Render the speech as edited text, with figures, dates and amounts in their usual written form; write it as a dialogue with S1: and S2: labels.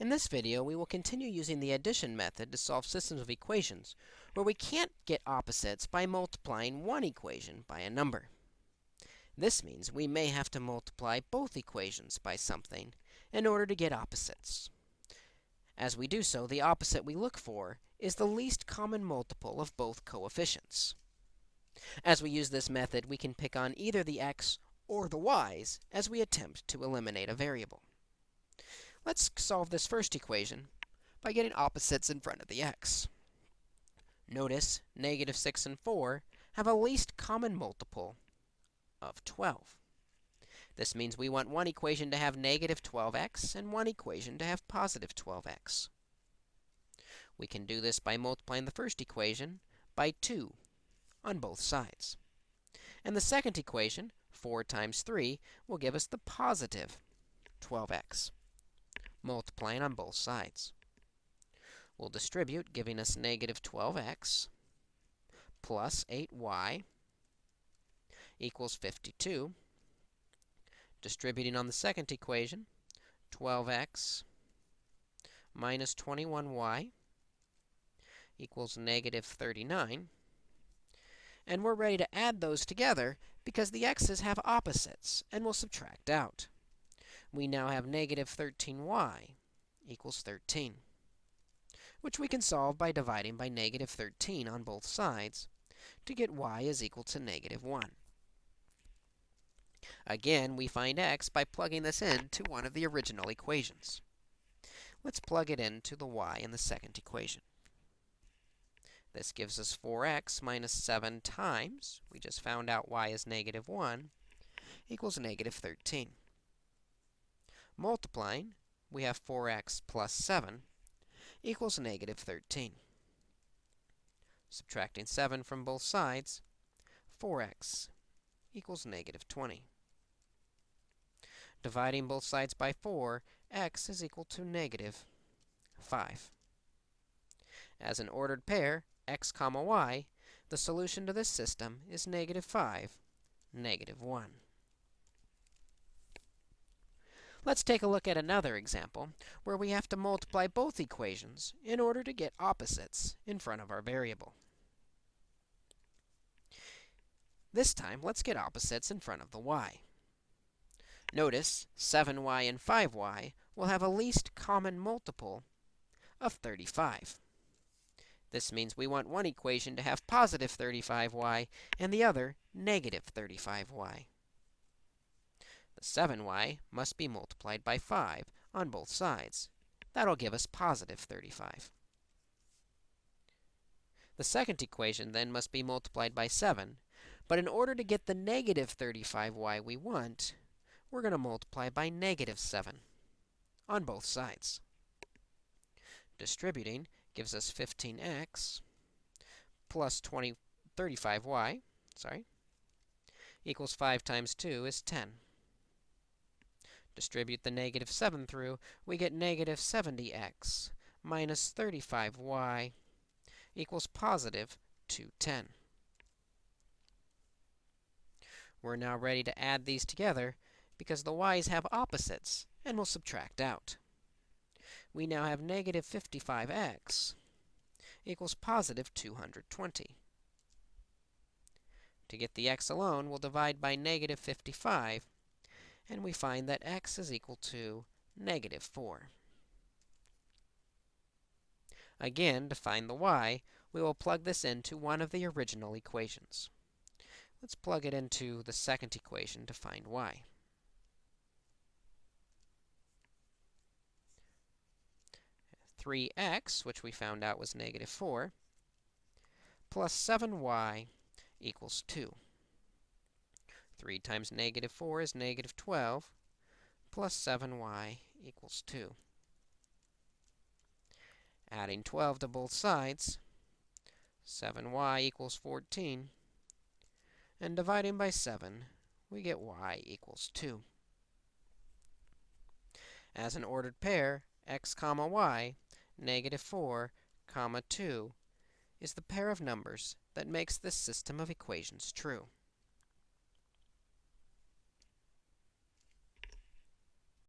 S1: In this video, we will continue using the addition method to solve systems of equations where we can't get opposites by multiplying one equation by a number. This means we may have to multiply both equations by something in order to get opposites. As we do so, the opposite we look for is the least common multiple of both coefficients. As we use this method, we can pick on either the x or the y's as we attempt to eliminate a variable. Let's solve this first equation by getting opposites in front of the x. Notice negative 6 and 4 have a least common multiple of 12. This means we want one equation to have negative 12x and one equation to have positive 12x. We can do this by multiplying the first equation by 2 on both sides. And the second equation, 4 times 3, will give us the positive 12x, multiplying on both sides. We'll distribute, giving us negative 12x plus 8y equals 52. Distributing on the second equation, 12x minus 21y equals negative 39. And we're ready to add those together because the x's have opposites, and we'll subtract out. We now have negative 13y equals 13, which we can solve by dividing by negative 13 on both sides to get y is equal to negative 1. Again, we find x by plugging this into one of the original equations. Let's plug it into the y in the second equation. This gives us 4x minus 7 times, we just found out y is negative 1, equals negative 13. Multiplying, we have 4x plus 7 equals negative 13. Subtracting 7 from both sides, 4x equals negative 20. Dividing both sides by 4, x is equal to negative 5. As an ordered pair, x comma y, the solution to this system is negative 5, negative 1. Let's take a look at another example where we have to multiply both equations in order to get opposites in front of our variable. This time, let's get opposites in front of the y. Notice 7y and 5y will have a least common multiple of 35. This means we want one equation to have positive 35y and the other negative 35y. The 7y must be multiplied by 5 on both sides. That'll give us positive 35. The second equation then must be multiplied by 7, but in order to get the negative 35y we want, we're going to multiply by negative 7 on both sides. Distributing gives us 15x plus 35y, equals 5 times 2 is 10. Distribute the negative 7 through, we get negative 70x minus 35y equals positive 210. We're now ready to add these together because the y's have opposites, and we'll subtract out. We now have negative 55x equals positive 220. To get the x alone, we'll divide by negative 55, and we find that x is equal to negative 4. Again, to find the y, we will plug this into one of the original equations. Let's plug it into the second equation to find y. Three x, which we found out was negative 4, plus 7y equals 2. 3 times negative 4 is negative 12, plus 7y equals 2. Adding 12 to both sides, 7y equals 14. And dividing by 7, we get y equals 2. As an ordered pair, x comma y, negative 4 comma 2, is the pair of numbers that makes this system of equations true.